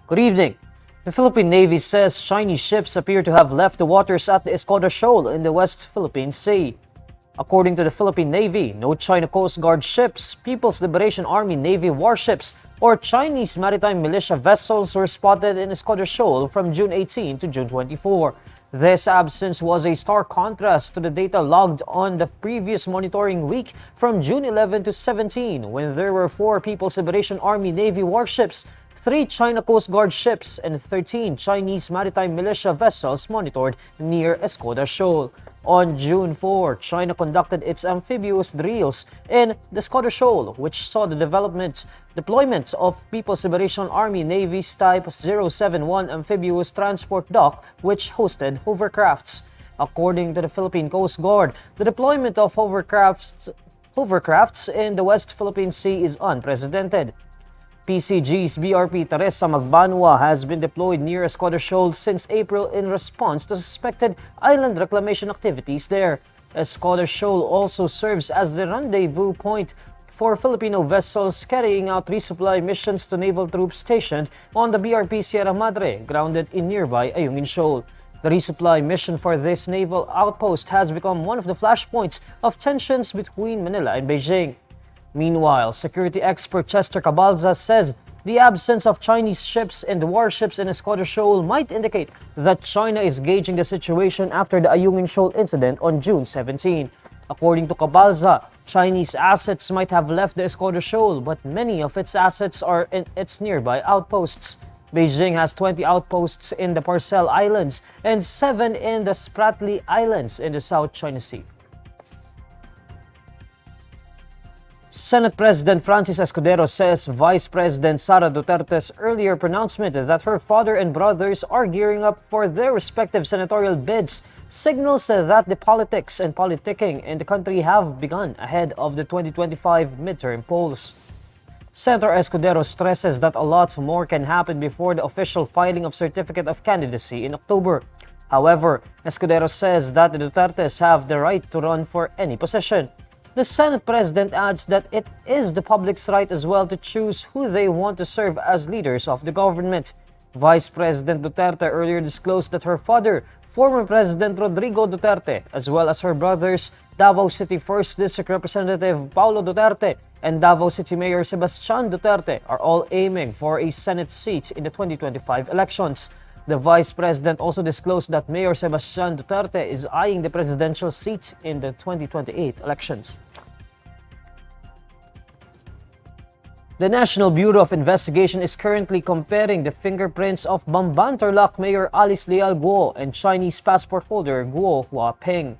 Good evening. The Philippine Navy says Chinese ships appear to have left the waters at the Escudero Shoal in the West Philippine Sea. According to the Philippine Navy, no China Coast Guard ships, People's Liberation Army Navy warships, or Chinese maritime militia vessels were spotted in Escudero Shoal from June 18 to June 24. This absence was a stark contrast to the data logged on the previous monitoring week from June 11 to 17, when there were 4 People's Liberation Army Navy warships, 3 China Coast Guard ships, and 13 Chinese maritime militia vessels monitored near Escudero Shoal. On June 4, China conducted its amphibious drills in the Escudero Shoal, which saw the deployment of People's Liberation Army Navy's Type 071 amphibious transport dock, which hosted hovercrafts. According to the Philippine Coast Guard, the deployment of hovercrafts in the West Philippine Sea is unprecedented. PCG's BRP Teresa Magbanwa has been deployed near Escudero Shoal since April in response to suspected island reclamation activities there. Escudero Shoal also serves as the rendezvous point for Filipino vessels carrying out resupply missions to naval troops stationed on the BRP Sierra Madre, grounded in nearby Ayungin Shoal. The resupply mission for this naval outpost has become one of the flashpoints of tensions between Manila and Beijing. Meanwhile, security expert Chester Cabalza says the absence of Chinese ships and warships in Escudero Shoal might indicate that China is gauging the situation after the Ayungin Shoal incident on June 17. According to Cabalza, Chinese assets might have left the Escudero Shoal, but many of its assets are in its nearby outposts. Beijing has 20 outposts in the Parcel Islands and 7 in the Spratly Islands in the South China Sea. Senate President Francis Escudero says Vice President Sara Duterte's earlier pronouncement that her father and brothers are gearing up for their respective senatorial bids signals that the politics and politicking in the country have begun ahead of the 2025 midterm polls. Senator Escudero stresses that a lot more can happen before the official filing of certificate of candidacy in October. However, Escudero says that the Dutertes have the right to run for any position. The Senate President adds that it is the public's right as well to choose who they want to serve as leaders of the government. Vice President Duterte earlier disclosed that her father, former President Rodrigo Duterte, as well as her brothers, Davao City 1st District Representative Paulo Duterte and Davao City Mayor Sebastian Duterte, are all aiming for a Senate seat in the 2025 elections. The Vice President also disclosed that Mayor Sebastian Duterte is eyeing the presidential seat in the 2028 elections. The National Bureau of Investigation is currently comparing the fingerprints of Bamban-Tarlac Mayor Alice Guo and Chinese passport holder Guo Hua Ping.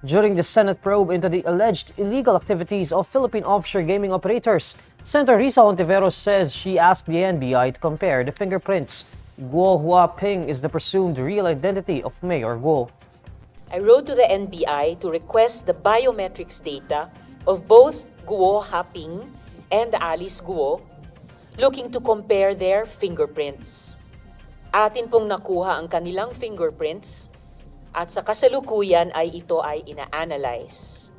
During the Senate probe into the alleged illegal activities of Philippine offshore gaming operators, Senator Risa Hontiveros says she asked the NBI to compare the fingerprints. Guo Hua Ping is the presumed real identity of Mayor Guo. I wrote to the NBI to request the biometrics data of both Guo Hua Ping and Alice Guo, looking to compare their fingerprints. Atin pong nakuha ang kanilang fingerprints at sa kasalukuyan ay ito ay ina-analyze.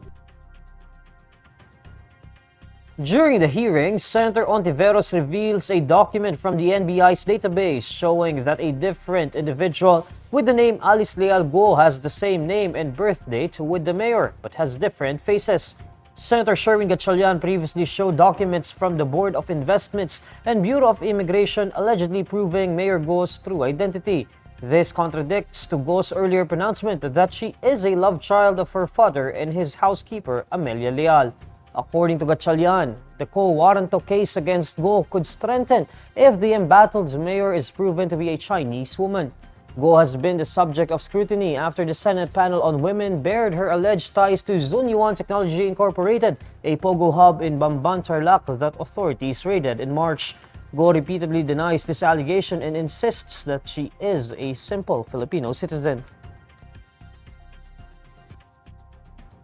During the hearing, Senator Hontiveros reveals a document from the NBI's database showing that a different individual with the name Alice Guo has the same name and birth date with the mayor but has different faces. Senator Sherwin Gatchalian previously showed documents from the Board of Investments and Bureau of Immigration allegedly proving Mayor Guo's true identity. This contradicts to Guo's earlier pronouncement that she is a love child of her father and his housekeeper, Amelia Leal. According to Gatchalian, the quo warranto case against Guo could strengthen if the embattled mayor is proven to be a Chinese woman. Guo has been the subject of scrutiny after the Senate panel on women bared her alleged ties to Zunyuan Technology Incorporated, a pogo hub in Bamban-Tarlac that authorities raided in March. Guo repeatedly denies this allegation and insists that she is a simple Filipino citizen.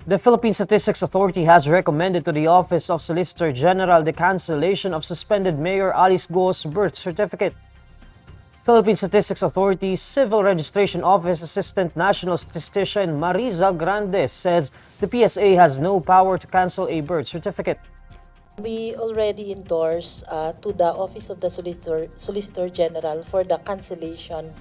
The Philippine Statistics Authority has recommended to the Office of Solicitor General the cancellation of suspended Mayor Alice Guo's birth certificate. Philippine Statistics Authority's Civil Registration Office Assistant National Statistician Mariza Grande says the PSA has no power to cancel a birth certificate. We already endorsed to the Office of the Solicitor General for the cancellation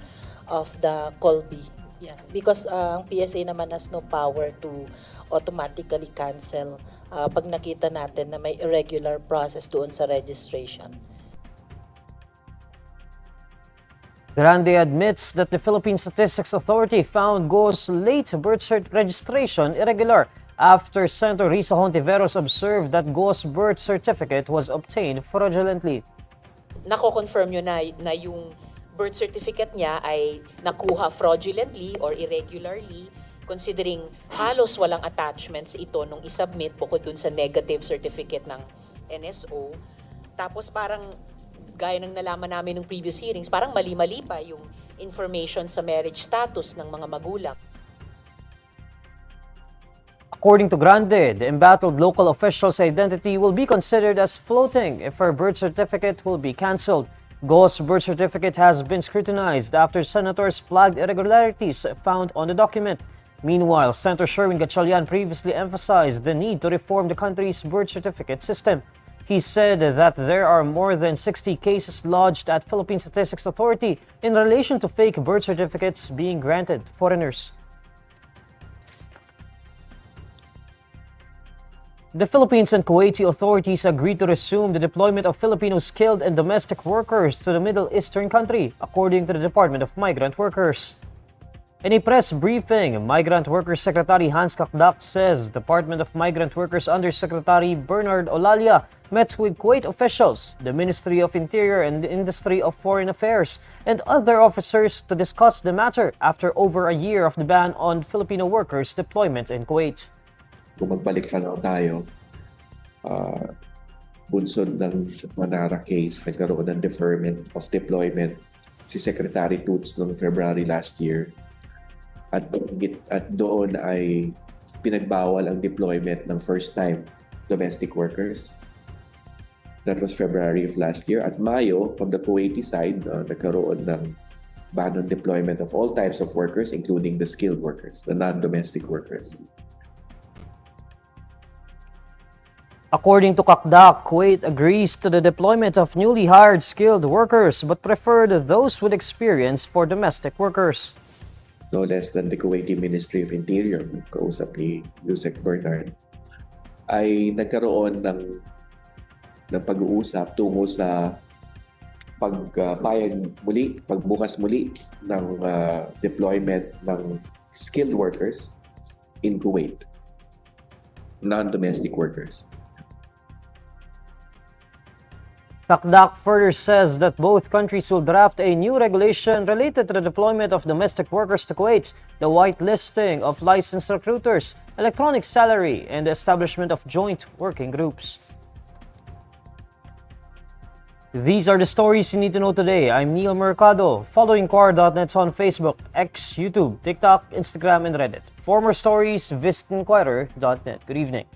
of the Colby. Yeah, because ang PSA naman has no power to automatically cancel pag nakita natin na may irregular process doon sa registration. Grande admits that the Philippine Statistics Authority found Guo's late birth registration irregular after Senator Risa Hontiveros observed that Guo's birth certificate was obtained fraudulently. Nako-confirm nyo na yung birth certificate niya ay nakuha fraudulently or irregularly, considering halos walang attachments ito nung isubmit bukod dun sa negative certificate ng NSO. Tapos parang gaya ng nalaman namin ng previous hearings, parang mali-mali pa yung information sa marriage status ng mga magulang. According to Grande, the embattled local official's identity will be considered as floating if her birth certificate will be cancelled. Guo's birth certificate has been scrutinized after senators flagged irregularities found on the document. Meanwhile, Senator Sherwin Gatchalian previously emphasized the need to reform the country's birth certificate system. He said that there are more than 60 cases lodged at Philippine Statistics Authority in relation to fake birth certificates being granted foreigners. The Philippines and Kuwaiti authorities agreed to resume the deployment of Filipino skilled and domestic workers to the Middle Eastern country, according to the Department of Migrant Workers. In a press briefing, Migrant Workers Secretary Hans Kakdak says Department of Migrant Workers Undersecretary Bernard Olalia met with Kuwait officials, the Ministry of Interior and the Industry of Foreign Affairs, and other officers to discuss the matter after over a year of the ban on Filipino workers' deployment in Kuwait. Kung magbalik pa lang tayo, bunsod ng Manara case, nagkaroon ng deferment of deployment si Secretary Toots noong February last year. At doon ay pinagbawal ang deployment ng first-time domestic workers. That was February of last year. At Mayo, from the Kuwaiti side, nagkaroon ng ban on deployment of all types of workers, including the skilled workers, the non-domestic workers. According to Kakdak, Kuwait agrees to the deployment of newly hired skilled workers but preferred those with experience for domestic workers. No less than the Kuwaiti Ministry of Interior, kausap ni Yusek Bernard, ay nagkaroon ng pag-uusap tungo sa pagbukas muli ng deployment ng skilled workers in Kuwait, non-domestic workers. Kakdak further says that both countries will draft a new regulation related to the deployment of domestic workers to Kuwait, the whitelisting of licensed recruiters, electronic salary, and the establishment of joint working groups. These are the stories you need to know today. I'm Neil Mercado. Follow INQUIRER.net on Facebook, X, YouTube, TikTok, Instagram, and Reddit. For more stories, visit INQUIRER.net. Good evening.